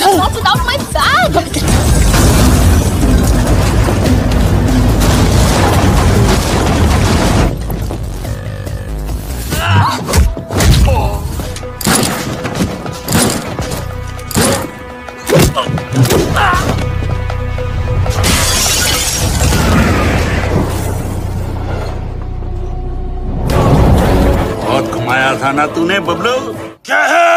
Knock it out of my bag! बहुत कमाया था ना तूने बबलू। क्या है?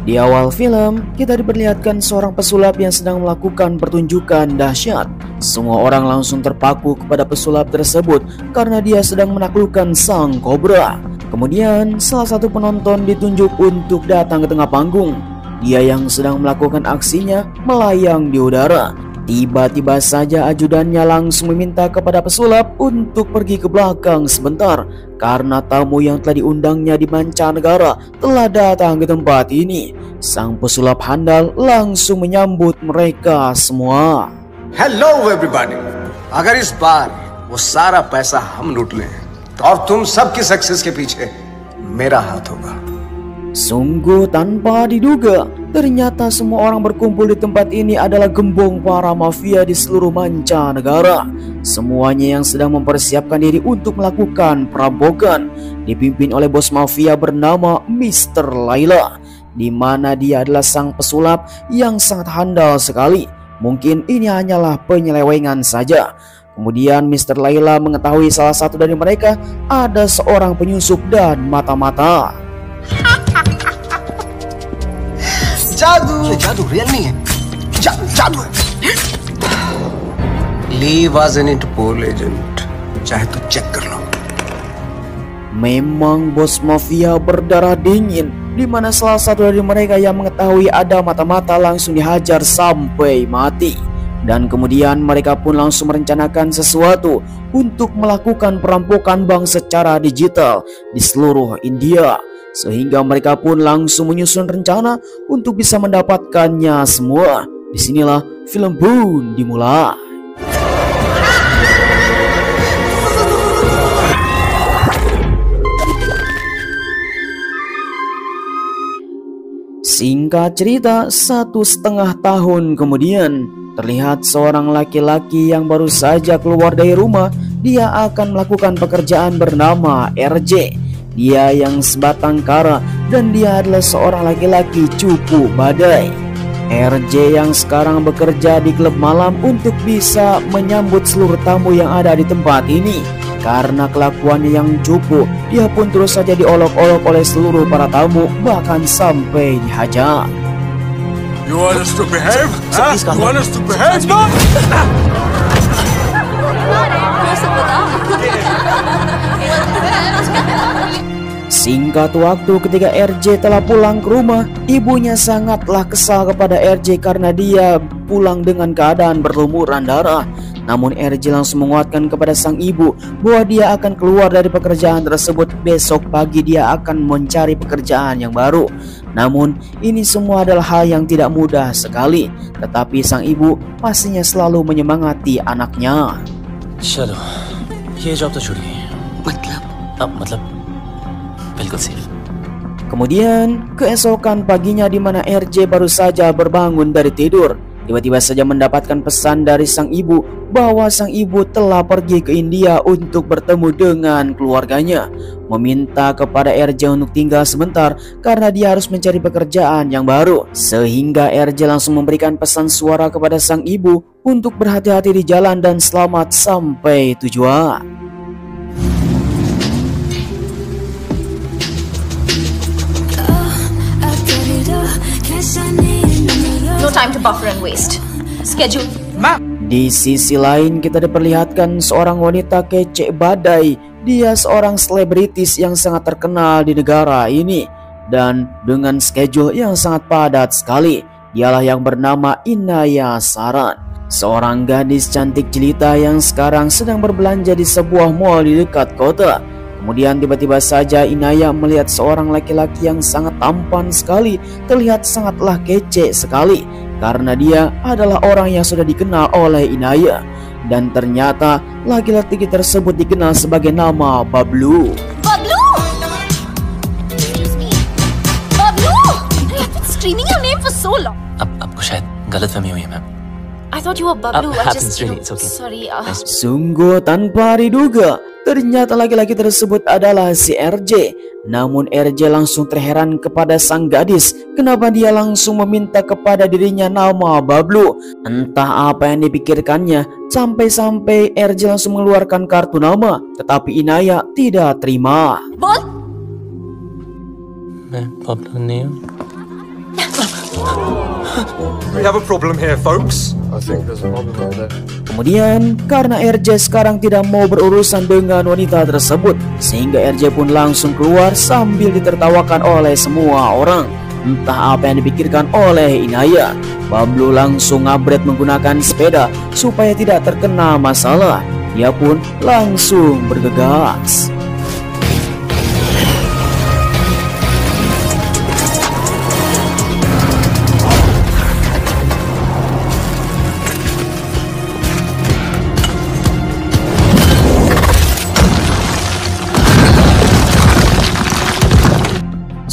Di awal film, kita diperlihatkan seorang pesulap yang sedang melakukan pertunjukan dahsyat. Semua orang langsung terpaku kepada pesulap tersebut karena dia sedang menaklukkan sang kobra. Kemudian, salah satu penonton ditunjuk untuk datang ke tengah panggung. Dia yang sedang melakukan aksinya melayang di udara. Tiba-tiba saja ajudannya langsung meminta kepada pesulap untuk pergi ke belakang sebentar karena tamu yang telah diundangnya di mancanegara telah datang ke tempat ini. Sang pesulap handal langsung menyambut mereka semua. Hello everybody. अगर इस बार वो सारा पैसा हम लूट लें और तुम सबकी सक्सेस के पीछे मेरा हाथ होगा. Sungguh tanpa diduga, ternyata semua orang berkumpul di tempat ini adalah gembong para mafia di seluruh mancanegara. Semuanya yang sedang mempersiapkan diri untuk melakukan perampokan, dipimpin oleh bos mafia bernama Mr. Layla, di mana dia adalah sang pesulap yang sangat handal sekali. Mungkin ini hanyalah penyelewengan saja. Kemudian Mr. Layla mengetahui salah satu dari mereka ada seorang penyusup dan mata-mata. जादू ये जादू रियल नहीं है, जादू है. Lee was an Interpol agent. चाहे तो चेक कर लो. Memang bos mafia berdarah dingin, di mana salah satu dari mereka yang mengetahui ada mata-mata langsung dihajar sampai mati. Dan kemudian mereka pun langsung merencanakan sesuatu untuk melakukan perampokan bank secara digital di seluruh India. Sehingga mereka pun langsung menyusun rencana untuk bisa mendapatkannya semua. Disinilah film pun dimulai. Singkat cerita, 1,5 tahun kemudian, terlihat seorang laki-laki yang baru saja keluar dari rumah. Dia akan melakukan pekerjaan bernama RJ. Dia yang sebatang kara dan dia adalah seorang laki-laki cupu badai. RJ yang sekarang bekerja di klub malam untuk bisa menyambut seluruh tamu yang ada di tempat ini. Karena kelakuannya yang cupu, dia pun terus saja diolok-olok oleh seluruh para tamu, bahkan sampai dihajar. You want us to behave? You want us to behave? Singkat waktu ketika RJ telah pulang ke rumah, ibunya sangatlah kesal kepada RJ karena dia pulang dengan keadaan berlumuran darah. Namun RJ langsung menguatkan kepada sang ibu bahwa dia akan keluar dari pekerjaan tersebut. Besok pagi dia akan mencari pekerjaan yang baru. Namun ini semua adalah hal yang tidak mudah sekali. Tetapi sang ibu pastinya selalu menyemangati anaknya. चलो ये जॉब तो छूट गई. मतलब बिल्कुल safe. Kemudian keesokan paginya di mana RJ baru saja berbangun dari tidur, tiba-tiba saja mendapatkan pesan dari sang ibu bahwa sang ibu telah pergi ke India untuk bertemu dengan keluarganya, meminta kepada RJ untuk tinggal sebentar karena dia harus mencari pekerjaan yang baru. Sehingga RJ langsung memberikan pesan suara kepada sang ibu untuk berhati-hati di jalan dan selamat sampai tujuan. buffer and waste. Schedule. Di sisi lain kita diperlihatkan seorang wanita kece badai. Dia seorang selebritis yang sangat terkenal di negara ini dan dengan schedule yang sangat padat sekali. Dialah yang bernama Inaya Saran, seorang gadis cantik jelita yang sekarang sedang berbelanja di sebuah mall di dekat kota. Kemudian tiba-tiba saja Inaya melihat seorang laki-laki yang sangat tampan sekali, terlihat sangatlah kece sekali karena dia adalah orang yang sudah dikenal oleh Inaya. Dan ternyata laki-laki tersebut dikenal sebagai nama Bablu. Bablu! Excuse me. Bablu! I've been screaming your name for so long. आपको शायद गलतफहमी हुई है ma'am. I thought you were Bablu. I Happens, just... really, it's okay. Sorry. Sungguh tanpa diduga, ternyata laki-laki tersebut adalah si RJ. Namun RJ langsung terheran kepada sang gadis. Kenapa dia langsung meminta kepada dirinya nama Bablu? Entah apa yang dipikirkannya, sampai-sampai RJ langsung mengeluarkan kartu nama. Tetapi Inaya tidak terima. Bol! मैं Bablu नहीं हूँ. We have a problem here, folks. Kemudian karena RJ sekarang tidak mau berurusan dengan wanita tersebut, sehingga RJ pun langsung keluar sambil ditertawakan oleh semua orang. Entah apa yang dipikirkan oleh Inaya. Bablu langsung ngabret menggunakan sepeda supaya tidak terkena masalah. Dia pun langsung bergegas.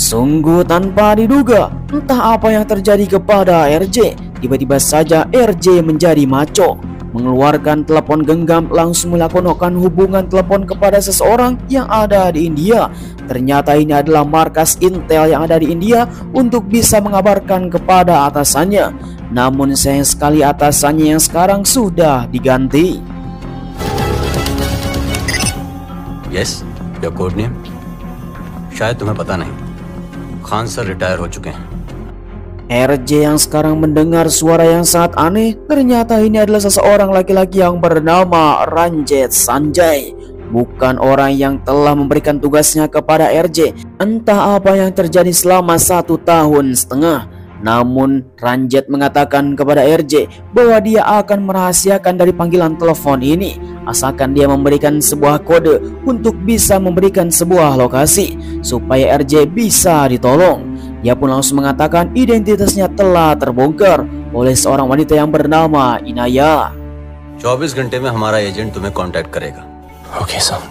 Sungguh tanpa diduga, entah apa yang terjadi kepada RJ. Tiba-tiba saja RJ menjadi maco, mengeluarkan telepon genggam, langsung melakukan hubungan telepon kepada seseorang yang ada di India. Ternyata ini adalah markas Intel yang ada di India untuk bisa mengabarkan kepada atasannya. Namun sayang sekali atasannya yang sekarang sudah diganti. Yes, your code name? शायद तुम्हें पता नहीं, Khan sir retire हो चुके हैं. RJ yang sekarang mendengar suara yang sangat aneh. Ternyata ini adalah seseorang laki-laki yang bernama Ranjit Sanjay, bukan orang yang telah memberikan tugasnya kepada RJ. Entah apa yang terjadi selama 1,5 tahun. Namun Ranjit mengatakan kepada RJ bahwa dia akan merahasiakan dari panggilan telepon ini, asalkan dia memberikan sebuah kode untuk bisa memberikan sebuah lokasi supaya RJ bisa ditolong. Dia pun langsung mengatakan identitasnya telah terbongkar oleh seorang wanita yang bernama Inaya. 24 घंटे में हमारा एजेंट तुम्हें कांटेक्ट करेगा. Okay, sir.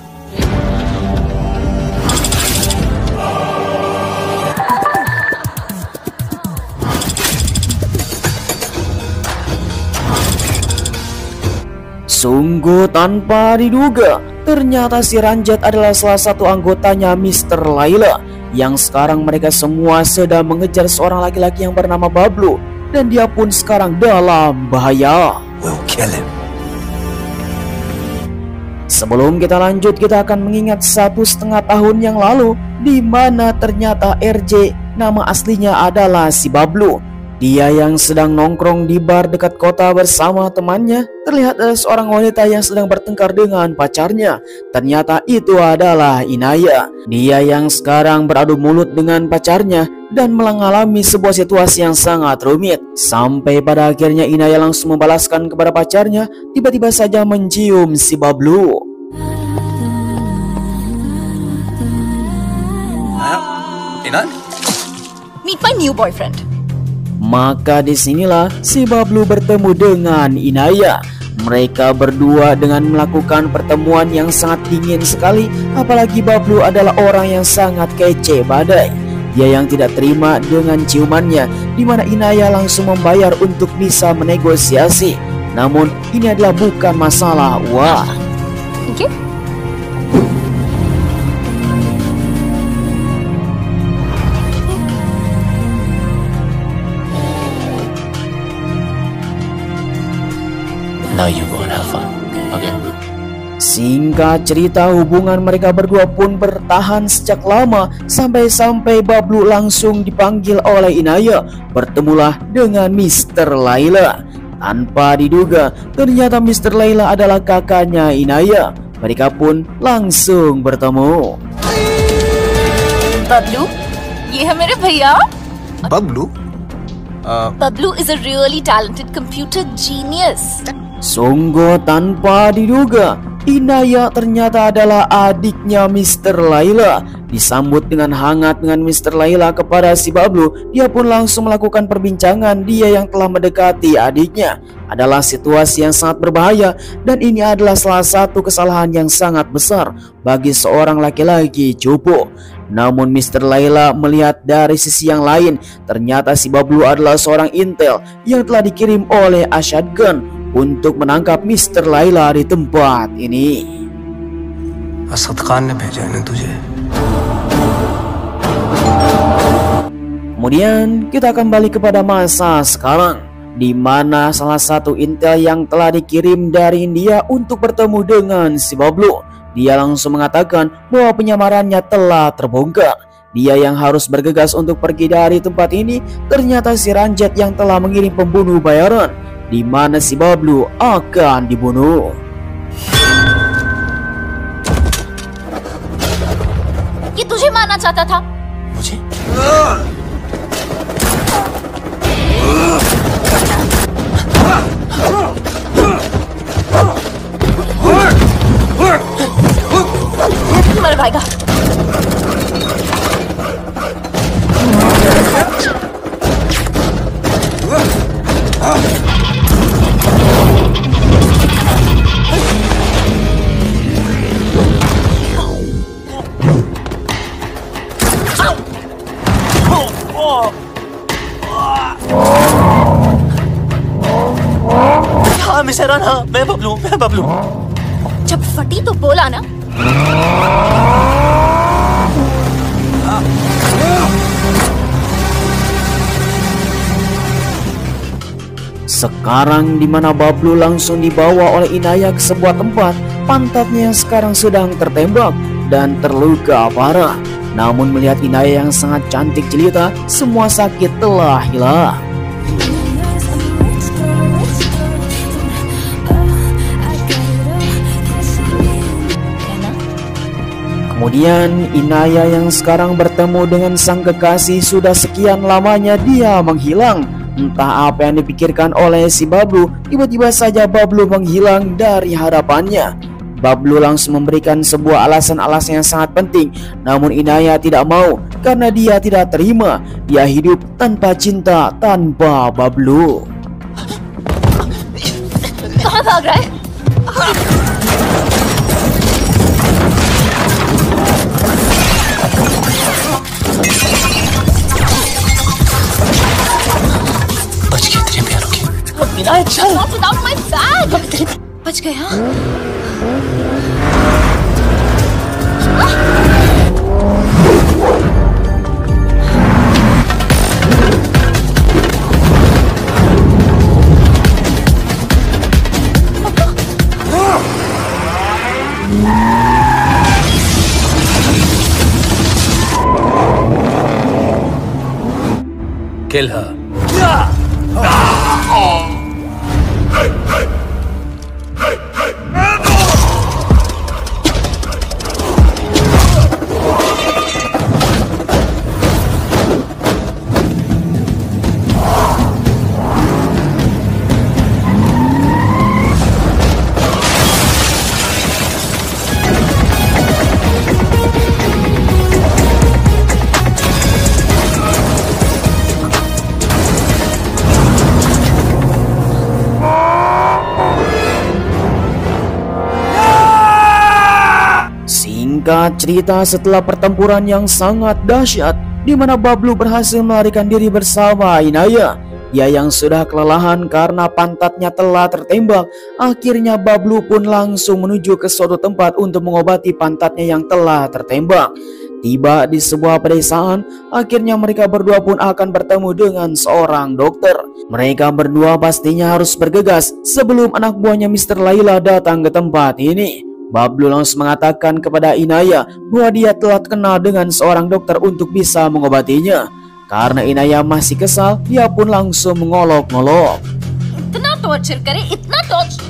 Sungguh tanpa diduga, ternyata si Ranjit adalah salah satu anggotanya Mr. Laila, yang sekarang mereka semua sedang mengejar seorang laki-laki yang bernama Bablu, dan dia pun sekarang dalam bahaya. We'll kill him. Sebelum kita lanjut, kita akan mengingat 1,5 tahun yang lalu, di mana ternyata RJ nama aslinya adalah si Bablu. Dia yang sedang nongkrong di bar dekat kota bersama temannya. Terlihat ada seorang wanita yang sedang bertengkar dengan pacarnya. Ternyata itu adalah Inaya. Dia yang sekarang beradu mulut dengan pacarnya dan mengalami sebuah situasi yang sangat rumit. Sampai pada akhirnya Inaya langsung membalaskan kepada pacarnya, tiba-tiba saja mencium si Bablu. Ina? Meet my new boyfriend. Maka disinilah si Bablu bertemu dengan Inaya. Mereka berdua dengan melakukan pertemuan yang sangat dingin sekali. Apalagi Bablu adalah orang yang sangat kece badai. Dia yang tidak terima dengan ciumannya, di mana Inaya langsung membayar untuk bisa menegosiasi. Namun ini adalah bukan masalah uang. Thank you. Now you go and have fun. Okay. Singkat cerita, hubungan mereka berdua pun bertahan sejak lama sampai-sampai Bablu langsung dipanggil oleh Inaya. Bertemulah dengan Mr. Laila. Tanpa diduga, ternyata Mr. Laila adalah kakaknya Inaya. Mereka pun langsung bertemu. Bablu, ये है मेरे भैया. Bablu? Bablu is a really talented computer genius. Sungguh tanpa diduga, Inaya ternyata adalah adiknya Mr. Laila. Disambut dengan hangat dengan Mr. Laila kepada si Bablu, dia pun langsung melakukan perbincangan dia yang telah mendekati adiknya. Adalah situasi yang sangat berbahaya dan ini adalah salah satu kesalahan yang sangat besar bagi seorang laki-laki cupu. Namun Mr. Laila melihat dari sisi yang lain, ternyata si Bablu adalah seorang intel yang telah dikirim oleh Ashad Khan untuk menangkap Mr. Laila di tempat ini. Asad खान ने भेजा है तुझे. Kemudian kita kembali kepada masa sekarang, di mana salah satu intel yang telah dikirim dari India untuk bertemu dengan si Bablu. Dia langsung mengatakan bahwa penyamarannya telah terbongkar. Dia yang harus bergegas untuk pergi dari tempat ini, ternyata si Ranjit yang telah mengirim pembunuh bayaran, di mana si Bablu akan dibunuh. ये तुझे मारना चाहता था. मुझे? मर भाएगा. हाँ मिस हैरान, हाँ मैं बबलू. जब फटी तो बोला ना. Sekarang di mana Bablu langsung dibawa oleh Inaya ke sebuah tempat, pantatnya yang sekarang sedang tertembak dan terluka parah. Namun melihat Inaya yang sangat cantik jelita, semua sakit telah hilang. Kemudian Inaya yang sekarang bertemu dengan sang kekasih, sudah sekian lamanya dia menghilang. Entah apa yang dipikirkan oleh si Bablu, tiba-tiba saja Bablu menghilang dari hadapannya. Bablu langsung memberikan sebuah alasan-alasan yang sangat penting, namun Inaya tidak mau karena dia tidak terima dia hidup tanpa cinta tanpa Bablu. कहाँ भाग रहा है? बच गए तेरे प्यारों की. Not without my bag. बच गया. Kill her. Singkat cerita, setelah pertempuran yang sangat dahsyat, di mana Bablu berhasil melarikan diri bersama Inaya. Dia yang sudah kelelahan karena pantatnya telah tertembak, akhirnya Bablu pun langsung menuju ke suatu tempat untuk mengobati pantatnya yang telah tertembak. Tiba di sebuah pedesaan, akhirnya mereka berdua pun akan bertemu dengan seorang dokter. Mereka berdua pastinya harus bergegas sebelum anak buahnya Mr. Laila datang ke tempat ini. Bablu langsung mengatakan kepada Inaya bahwa dia telah kenal dengan seorang dokter untuk bisa mengobatinya. Karena Inaya masih kesal, dia pun langsung mengolok-ngolok. इतना टॉर्चर करे, इतना torture.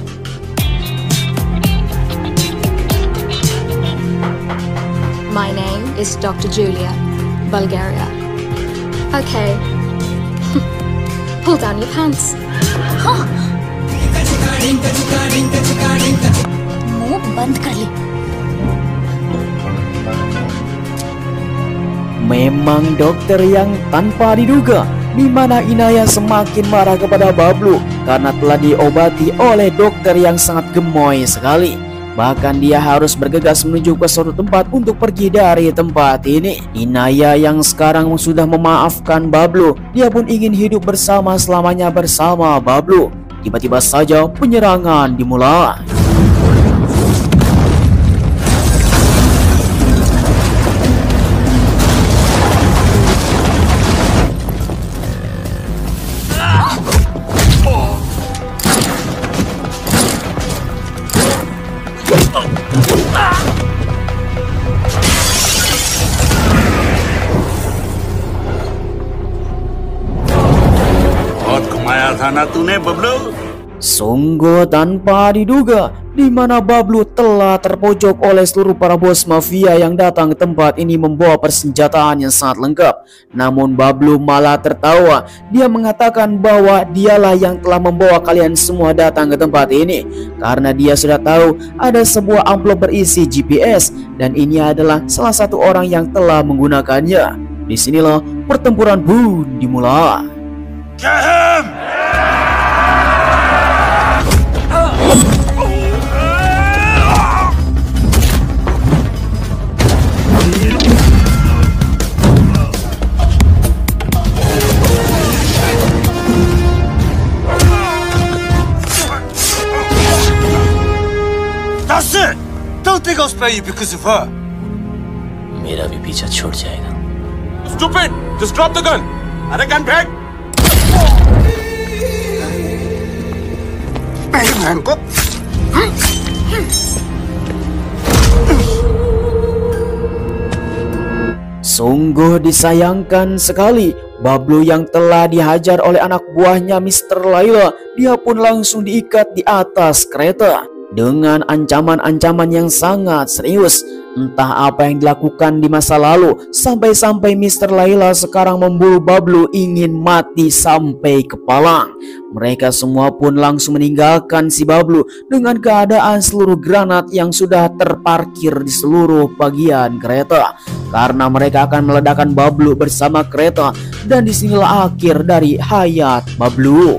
My name is Dr. Julia, Bulgaria. Okay. Pull down your pants. मुंह बंद कर ले. Memang dokter yang tanpa diduga, di mana Inaya semakin marah kepada Bablu karena telah diobati oleh dokter yang sangat gemoy sekali. Bahkan dia harus bergegas menuju ke suatu tempat untuk pergi dari tempat ini. Inaya yang sekarang sudah memaafkan Bablu, dia pun ingin hidup bersama selamanya bersama Bablu. Tiba-tiba saja penyerangan dimulai. बहुत घुमाया था ना तूने Bablu. Sungguh tanpa diduga, di mana Bablu telah terpojok oleh seluruh para bos mafia yang datang ke tempat ini membawa persenjataan yang sangat lengkap. Namun Bablu malah tertawa. Dia mengatakan bahwa dialah yang telah membawa kalian semua datang ke tempat ini, karena dia sudah tahu ada sebuah amplop berisi GPS dan ini adalah salah satu orang yang telah menggunakannya. Disinilah pertempuran pun dimulai. That's it! Don't think I'll spare you because of her. मेरा भी पीछा छूट जाएगा. Stupid! Just drop the gun! अरे गन फेंक! मैन को Sungguh disayangkan sekali, Bablu yang telah dihajar oleh anak buahnya Mr. Layla, dia pun langsung diikat di atas kereta dengan ancaman-ancaman yang sangat serius. Entah apa yang dilakukan di masa lalu, sampai-sampai Mr. Layla sekarang memburu Bablu ingin mati sampai kepalang. Mereka semua pun langsung meninggalkan si Bablu dengan keadaan seluruh granat yang sudah terparkir di seluruh bagian kereta. Karena mereka akan meledakkan Bablu bersama kereta, dan disinilah akhir dari hayat Bablu.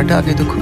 बेटा आगे देखो.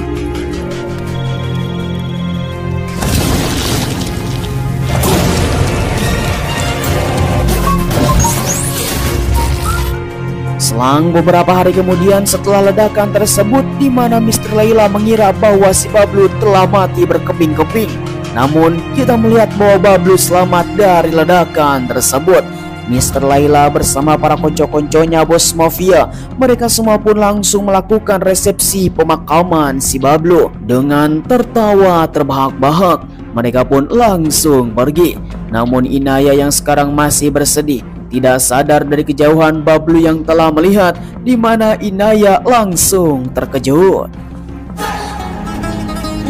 Selang beberapa hari kemudian setelah ledakan tersebut, di mana Mr. Layla mengira bahwa si Bablu telah mati berkeping-keping. Namun kita melihat bahwa Bablu selamat dari ledakan tersebut. Mr. Layla bersama para konco-konconya bos mafia, mereka semua pun langsung melakukan resepsi pemakaman si Bablu. Dengan tertawa terbahak-bahak, mereka pun langsung pergi. Namun Inaya yang sekarang masih bersedih, tidak sadar dari kejauhan Bablu yang telah melihat, di mana Inaya langsung terkejut.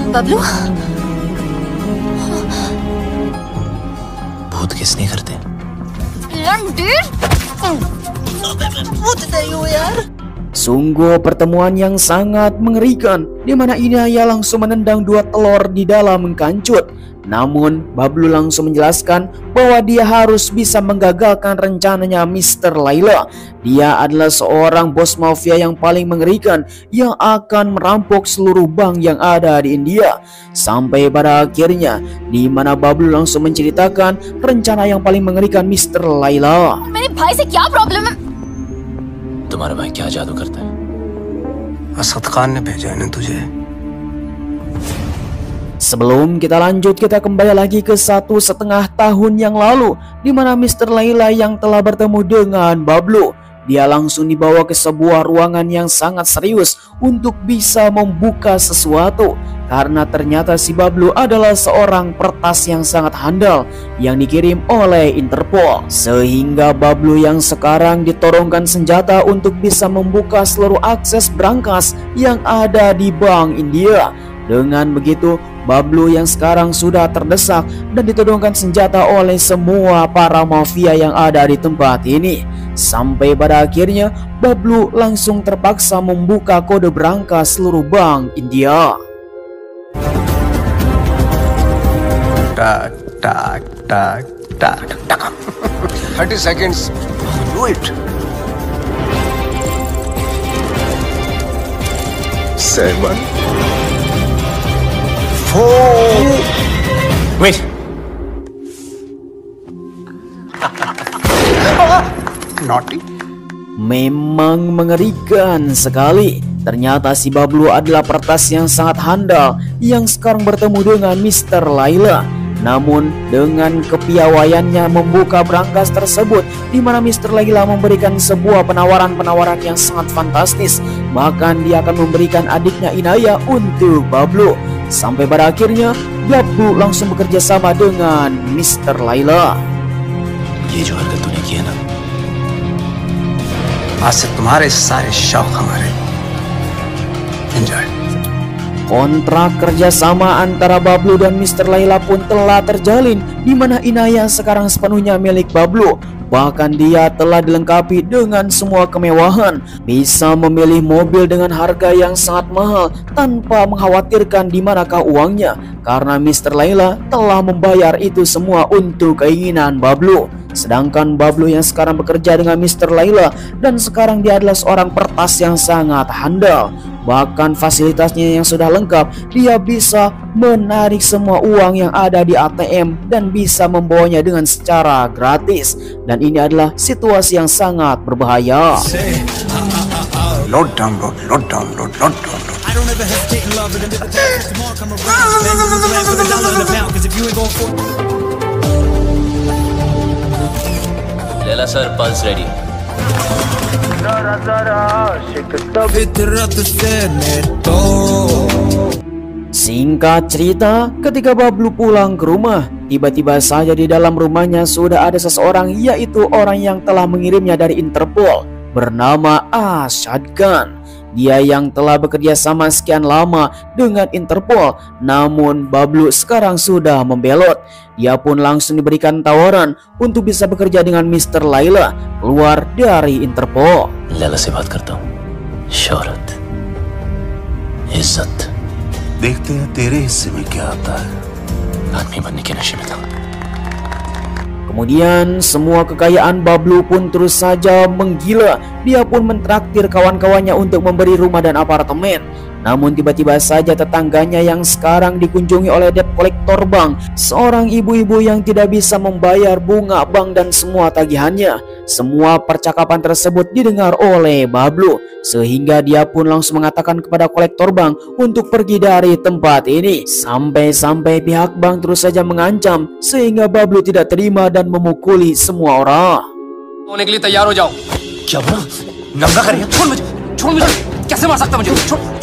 Bablu, भूत किसने करते? Sungguh pertemuan yang sangat mengerikan, di mana Inaya langsung menendang 2 telur di dalam kancut. Namun Bablu langsung menjelaskan bahwa dia harus bisa menggagalkan rencananya Mr. Layla. Dia adalah seorang bos mafia yang paling mengerikan yang akan merampok seluruh bank yang ada di India. Sampai pada akhirnya, di mana Bablu langsung menceritakan rencana yang paling mengerikan Mr. Layla. मेरे भाई से क्या प्रॉब्लम है? तुम्हारा भाई क्या जादू करता है? असद खान ने भेजा है ना तुझे. Sebelum kita lanjut, kita kembali lagi ke 1,5 tahun yang lalu, di mana Mr. Layla yang telah bertemu dengan Bablu. dia langsung dibawa ke sebuah ruangan yang sangat serius untuk bisa membuka sesuatu. Karena ternyata si Bablu adalah seorang peretas yang sangat handal yang dikirim oleh Interpol. Sehingga Bablu yang sekarang ditorongkan senjata untuk bisa membuka seluruh akses brankas yang ada di Bank India. Dengan begitu, Bablu yang sekarang sudah terdesak dan ditodongkan senjata oleh semua para mafia yang ada di tempat ini. Sampai pada akhirnya, Bablu langsung terpaksa membuka kode brankas seluruh Bank India. Tak, tak, tak, tak, tak. 30 seconds. Do it. 7, 4. Wait. Naughty. Memang mengerikan sekali. Ternyata si Bablu adalah peretas yang sangat handal yang sekarang bertemu dengan Mr. Laila. Namun dengan kepiawaiannya membuka brankas tersebut, di mana Mr. Laila memberikan sebuah penawaran yang sangat fantastis. Bahkan dia akan memberikan adiknya Inaya untuk Bablu. Sampai pada akhirnya Bablu langsung bekerja sama dengan Mr. Laila. ये जो हरकत तूने की है ना, आज से तुम्हारे सारे शौक हमारे. Enjoy. Kontrak kerjasama antara Bablu dan Mr. Laila pun telah terjalin, di mana Inaya sekarang sepenuhnya milik Bablu. Bahkan dia telah dilengkapi dengan semua kemewahan, bisa memilih mobil dengan harga yang sangat mahal tanpa mengkhawatirkan di manakah uangnya, karena Mr. Laila telah membayar itu semua untuk keinginan Bablu. Sedangkan Bablu yang sekarang bekerja dengan Mr. Laila dan sekarang dia adalah seorang peretas yang sangat handal. Bahkan fasilitasnya yang sudah lengkap, dia bisa menarik semua uang yang ada di ATM dan bisa membawanya dengan secara gratis. Dan ini adalah situasi yang sangat berbahaya. Load down, load down, load down. Lela sir, pulse ready. Singkat cerita, ketika Bablu pulang ke rumah, tiba-tiba saja di dalam rumahnya sudah ada seseorang, yaitu orang yang telah mengirimnya dari Interpol, bernama Ashad Khan. Dia yang telah bekerja sama sekian lama dengan Interpol, namun Bablu sekarang sudah membelot. Dia pun langsung diberikan tawaran untuk bisa bekerja dengan Mr. Laila keluar dari Interpol. Laila से बात करता हूँ. शोहरत, इज्जत, देखते हैं तेरे हिस्से में क्या आता है. आदमी बनने के नशे में था. Kemudian semua kekayaan Bablu pun terus saja menggila. Dia pun mentraktir kawan-kawannya untuk memberi rumah dan apartemen. Namun tiba-tiba saja tetangganya yang sekarang dikunjungi oleh debt collector bank, seorang ibu-ibu yang tidak bisa membayar bunga bank dan semua tagihannya. Semua percakapan tersebut didengar oleh Bablu, sehingga dia pun langsung mengatakan kepada kolektor bank untuk pergi dari tempat ini. Sampai-sampai pihak bank terus saja mengancam, sehingga Bablu tidak terima dan memukuli semua orang. होने के लिए तैयार हो जाओ. क्या बोला? नंगा करेगा? छोड़ मुझे. कैसे मार सकता मुझे? छोड़.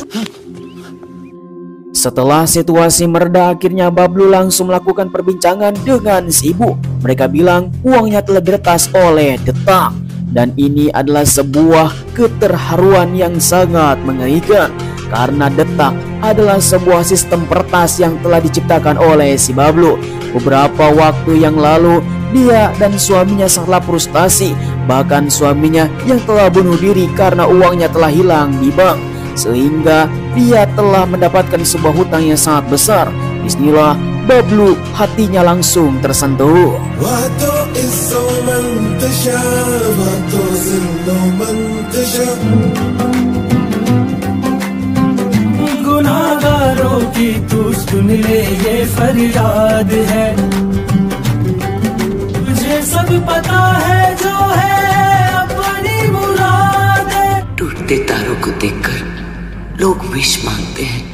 Setelah situasi mereda, akhirnya Bablu langsung melakukan perbincangan dengan si ibu. Mereka bilang uangnya telah diretas oleh Detak. Dan ini adalah sebuah keterharuan yang sangat mengerikan, karena Detak adalah sebuah sistem peretas yang telah diciptakan oleh si Bablu. Beberapa waktu yang lalu, dia dan suaminya sangatlah frustasi. Bahkan suaminya yang telah bunuh diri karena uangnya telah hilang di bank, sehingga dia telah mendapatkan sebuah hutang yang sangat besar. Bismillah, Bablu hatinya langsung tersentuh. गुनाहगारों की तू सुन ले ये फरियाद है, तुझे सब पता है जो है अपनी मुराद है. टूटते तारों को देखकर लोग विश मांगते हैं.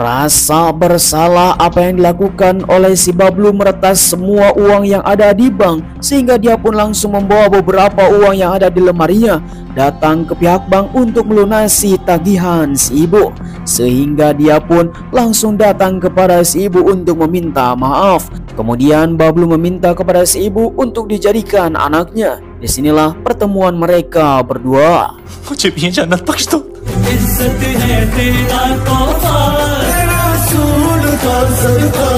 Rasa bersalah apa yang dilakukan oleh si Bablu meretas semua uang yang ada di bank, sehingga dia pun langsung membawa beberapa uang yang ada di lemarinya datang ke pihak bank untuk melunasi tagihan si ibu. Sehingga dia pun langsung datang kepada si ibu untuk meminta maaf. Kemudian Bablu meminta kepada si ibu untuk dijadikan anaknya. Disinilah pertemuan mereka berdua. मुझे भी ये जन्नत बख्श दो। इज्जत है तेरा तोहफा, रसूल का सदका।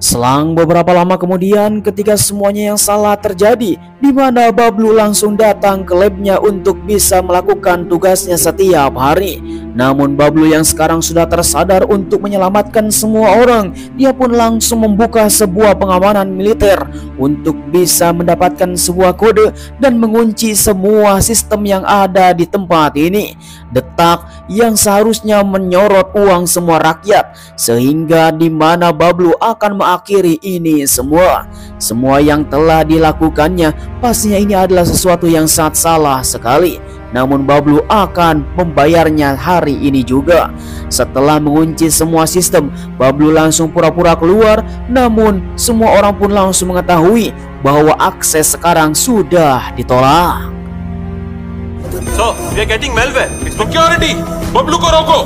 Selang beberapa lama kemudian, ketika semuanya yang salah terjadi, di mana Bablu langsung datang ke labnya untuk bisa melakukan tugasnya setiap hari. Namun Bablu yang sekarang sudah tersadar untuk menyelamatkan semua orang, dia pun langsung membuka sebuah pengamanan militer untuk bisa mendapatkan sebuah kode dan mengunci semua sistem yang ada di tempat ini. Detak yang seharusnya menyorot uang semua rakyat, sehingga di mana Bablu akan mengakhiri ini semua. Semua yang telah dilakukannya pastinya ini adalah sesuatu yang sangat salah sekali. Namun Bablu akan membayarnya hari ini juga. Setelah mengunci semua sistem, Bablu langsung pura-pura keluar. Namun semua orang pun langsung mengetahui bahwa akses sekarang sudah ditolak. So, we are getting malware. Security, Bablu को रोको।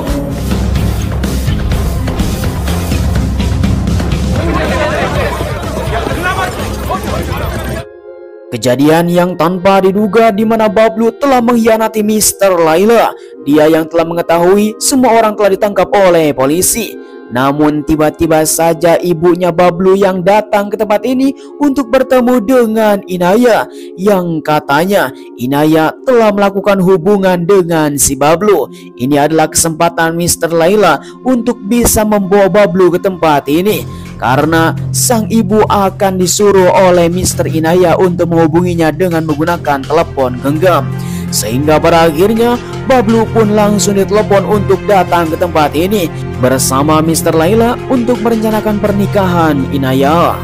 Kejadian yang tanpa diduga di mana Bablu telah mengkhianati Mr. Laila. Dia yang telah mengetahui semua orang telah ditangkap oleh polisi. Namun tiba-tiba saja ibunya Bablu yang datang ke tempat ini untuk bertemu dengan Inaya, yang katanya Inaya telah melakukan hubungan dengan si Bablu. Ini adalah kesempatan Mr. Laila untuk bisa membawa Bablu ke tempat ini, karena sang ibu akan disuruh oleh Mr. Inaya untuk menghubunginya dengan menggunakan telepon genggam. Sehingga pada akhirnya Bablu pun langsung ditelepon untuk datang ke tempat ini bersama Mr. Laila untuk merencanakan pernikahan Inaya.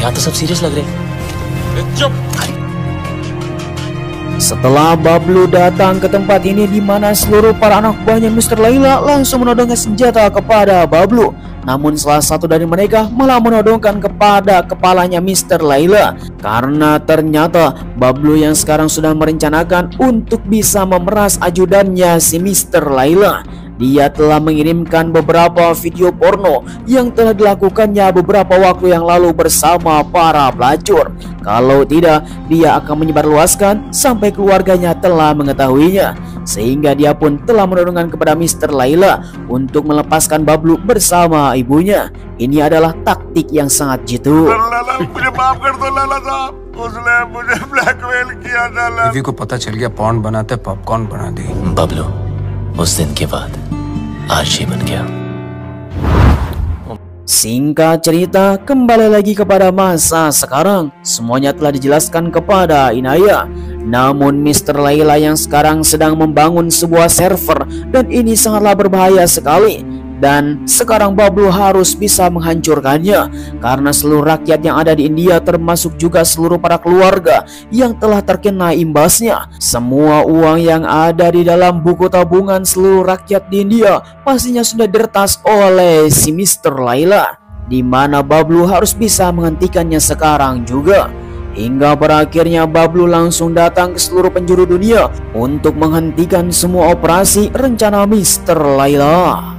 यहाँ तो सब सीरियस लग रहे हैं। चुप। Setelah Bablu datang ke tempat ini, di mana seluruh para anak buahnya Mr. Laila langsung menodongkan senjata kepada Bablu. Namun salah satu dari mereka malah menodongkan kepada kepalanya Mr. Laila, karena ternyata Bablu yang sekarang sudah merencanakan untuk bisa memeras ajudannya si Mr. Laila. Dia telah mengirimkan beberapa video porno yang telah dilakukannya beberapa waktu yang lalu bersama para pelacur. Kalau tidak, dia akan menyebarluaskan sampai keluarganya telah mengetahuinya. Sehingga dia pun telah menodongkan kepada Mr. Laila untuk melepaskan Bablu bersama ibunya. Ini adalah taktik yang sangat jitu. बीवी को पता चल गया पॉर्न बनाते पॉपकॉर्न बना दी। बबलू उस दिन के बाद आज ही बन गया। Singkat cerita, kembali lagi kepada masa sekarang. Semuanya telah dijelaskan kepada Inaya. Namun Mr. Laila yang sekarang sedang membangun sebuah server, dan ini sangatlah berbahaya sekali. Dan sekarang Bablu harus bisa menghancurkannya, karena seluruh rakyat yang ada di India, termasuk juga seluruh para keluarga yang telah terkena imbasnya. Semua uang yang ada di dalam buku tabungan seluruh rakyat di India pastinya sudah diretas oleh si Mr. Laila, di mana Bablu harus bisa menghentikannya sekarang juga. Hingga pada akhirnya Bablu langsung datang ke seluruh penjuru dunia untuk menghentikan semua operasi rencana Mr. Laila.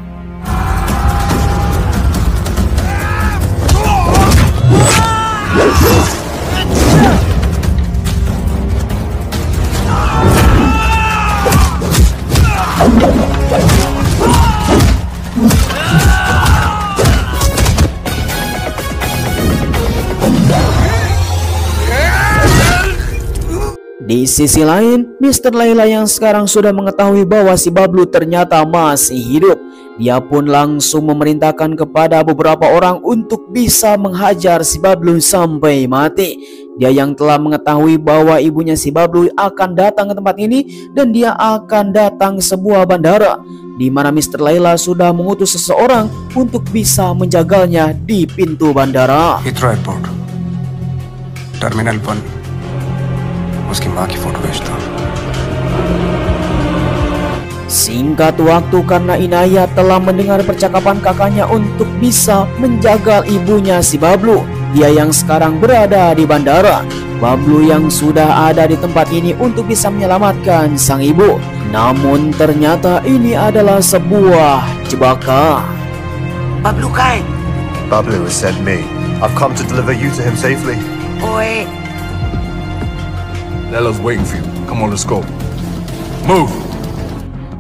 Di sisi lain, Mr. Laila yang sekarang sudah mengetahui bahwa si Bablu ternyata masih hidup. Dia pun langsung memerintahkan kepada beberapa orang untuk bisa menghajar si Bablu sampai mati. Dia yang telah mengetahui bahwa ibunya si Bablu akan datang ke tempat ini dan dia akan datang ke sebuah bandara. di mana Mr. Laila sudah mengutus seseorang untuk bisa menjaganya di pintu bandara. Heathrow Airport, Terminal 1, उसकी माँ की फोटो भेजता हूँ. Singkat waktu karena Inaya telah mendengar percakapan kakaknya untuk bisa menjaga ibunya si Bablu. Dia yang sekarang berada di bandara. Bablu yang sudah ada di tempat ini untuk bisa menyelamatkan sang ibu. Namun ternyata ini adalah sebuah jebakan. Bablu kai? Bablu has sent me. I've come to deliver you to him safely. Oi. Laila's waiting for you. Come on, let's go. Move.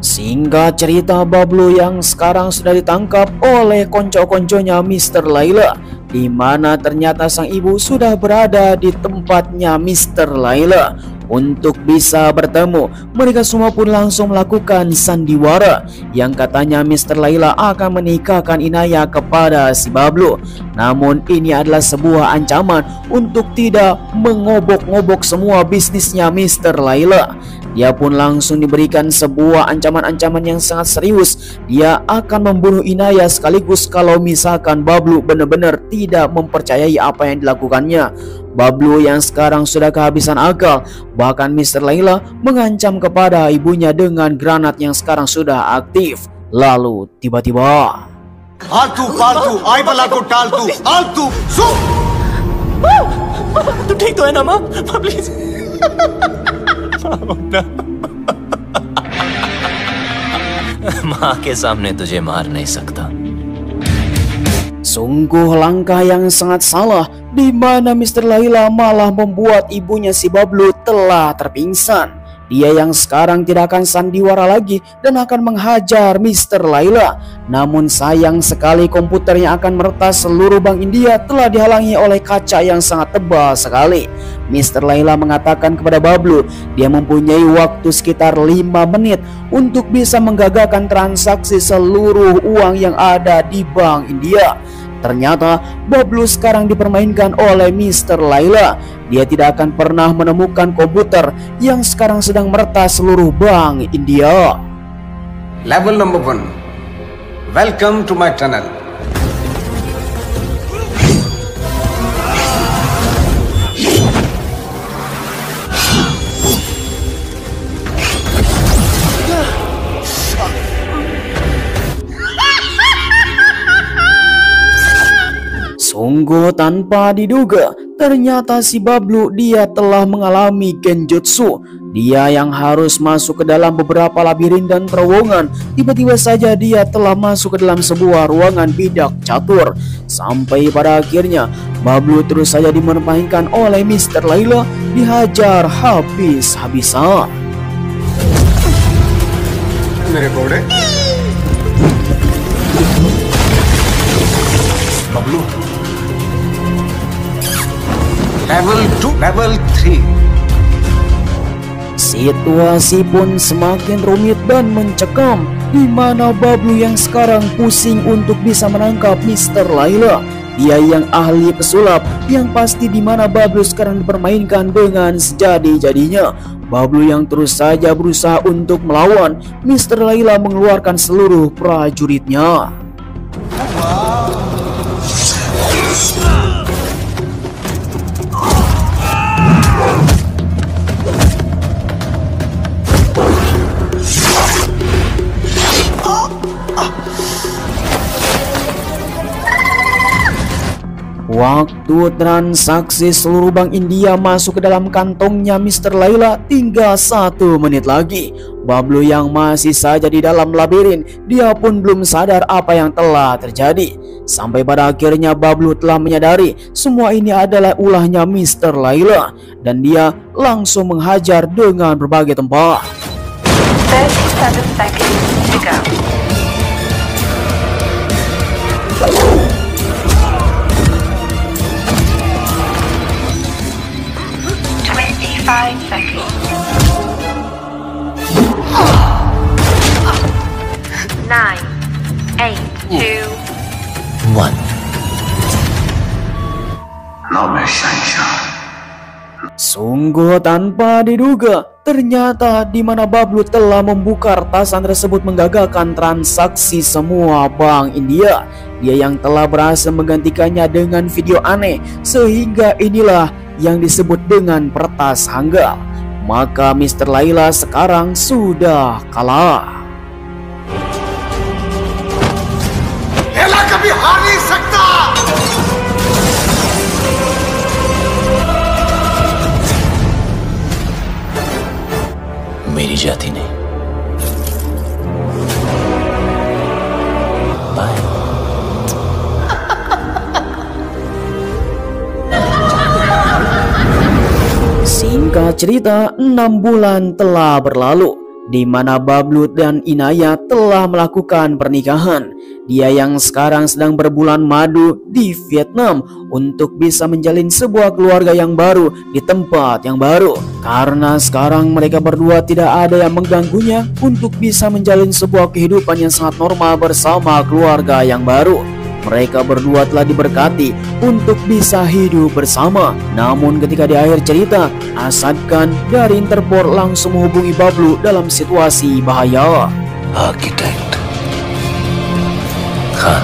Singkat cerita, Bablu yang sekarang sudah ditangkap oleh konco-konconya Mr. Laila, di mana ternyata sang ibu sudah berada di tempatnya Mr. Laila. Untuk bisa bertemu, mereka semua pun langsung melakukan sandiwara yang katanya Mr. Laila akan menikahkan Inaya kepada si Bablu. Namun ini adalah sebuah ancaman untuk tidak mengobok-ngobok semua bisnisnya Mr. Laila. Dia pun langsung diberikan sebuah ancaman-ancaman yang sangat serius. Dia akan membunuh Inaya sekaligus kalau misalkan Bablu benar-benar tidak mempercayai apa yang dilakukannya. Bablu yang sekarang sudah kehabisan akal. Bahkan Mr. Laila mengancam kepada ibunya dengan granat yang sekarang sudah aktif. Lalu tiba-tiba, आलतू आई बला को टाल तू आलतू सो तू ठीक तो है ना माँ? प्लीज माँ के सामने तुझे मार नहीं सकता. Sungguh langkah yang sangat salah, di mana Mr. Laila malah membuat ibunya si Bablu telah terpingsan. Dia yang sekarang tidak akan sandiwara lagi dan akan menghajar Mr. Laila. Namun sayang sekali komputer yang akan meretas seluruh Bank India telah dihalangi oleh kaca yang sangat tebal sekali. Mr. Laila mengatakan kepada Bablu, dia mempunyai waktu sekitar 5 menit untuk bisa menggagalkan transaksi seluruh uang yang ada di Bank India. Ternyata Bablu sekarang dipermainkan oleh Mr. Laila. Dia tidak akan pernah menemukan komputer yang sekarang sedang meretas seluruh Bank India. Level number 1. Welcome to my tunnel. Sungguh tanpa diduga, ternyata si Bablu dia telah mengalami genjutsu. Dia yang harus masuk ke dalam beberapa labirin dan terowongan, tiba-tiba saja dia telah masuk ke dalam sebuah ruangan bidak catur. Sampai pada akhirnya Bablu terus saja dipermainkan oleh Mr. Laila, dihajar habis-habisan. Bablu. Level 2, level 3. Situasi pun semakin rumit dan mencekam, di mana Bablu yang sekarang pusing untuk bisa menangkap Mr. Laila. Dia yang ahli pesulap, yang pasti di mana Bablu sekarang dipermainkan dengan sejadi-jadinya. Bablu yang terus saja berusaha untuk melawan, Mr. Laila mengeluarkan seluruh prajuritnya. Waktu transaksi seluruh Bank India masuk ke dalam kantongnya Mr. Laila tinggal 1 menit lagi. Bablu yang masih saja di dalam labirin, dia pun belum sadar apa yang telah terjadi. Sampai pada akhirnya Bablu telah menyadari semua ini adalah ulahnya Mr. Laila, dan dia langsung menghajar dengan berbagai tempat. 37 seconds to go. 5 seconds. 9, 8, 2, 1. 老妹想想 Sungguh tanpa diduga, ternyata di mana Bablu telah membuka retasan tersebut menggagalkan transaksi semua Bank India. Dia yang telah berhasil menggantikannya dengan video aneh, sehingga inilah yang disebut dengan peretas Hanggal. Maka Mr. Laila sekarang sudah kalah. Laila kabhi haar nahi sakta. मेरी जाति नहीं। Bye. Singkat cerita, 6 bulan telah berlalu di mana Bablu dan Inaya telah melakukan pernikahan. Dia yang sekarang sedang berbulan madu di Vietnam untuk bisa menjalin sebuah keluarga yang baru di tempat yang baru. Karena sekarang mereka berdua tidak ada yang mengganggunya untuk bisa menjalin sebuah kehidupan yang sangat normal bersama keluarga yang baru. Mereka berdua telah diberkati untuk bisa hidup bersama. Namun ketika di akhir cerita, Asad Khan dari Interpol langsung menghubungi Bablu dalam situasi bahaya. Architect Khan.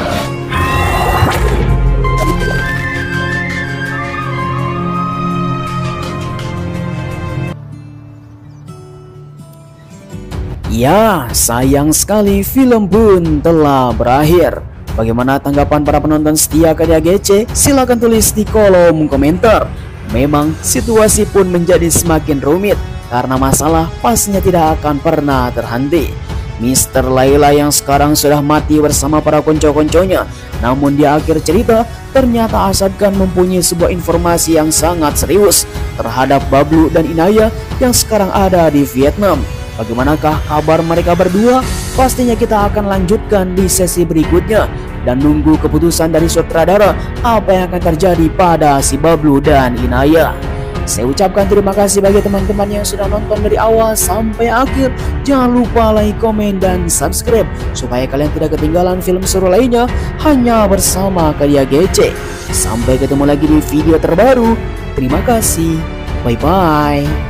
Ya, sayang sekali film pun telah berakhir. Bagaimana tanggapan para penonton setia Karya GC? Silahkan tulis di kolom komentar. Memang situasi pun menjadi semakin rumit karena masalah pastinya tidak akan pernah terhenti. Mr. Laila yang sekarang sudah mati bersama para konco-konconya. Namun di akhir cerita ternyata Asad Khan mempunyai sebuah informasi yang sangat serius terhadap Bablu dan Inaya yang sekarang ada di Vietnam. Bagaimanakah kabar mereka berdua? Pastinya kita akan lanjutkan di sesi berikutnya dan nunggu keputusan dari sutradara apa yang akan terjadi pada si Bablu dan Inaya. Saya ucapkan terima kasih bagi teman-teman yang sudah nonton dari awal sampai akhir. Jangan lupa like, komen, dan subscribe supaya kalian tidak ketinggalan film seru lainnya hanya bersama Karya GC. Sampai ketemu lagi di video terbaru. Terima kasih. Bye-bye.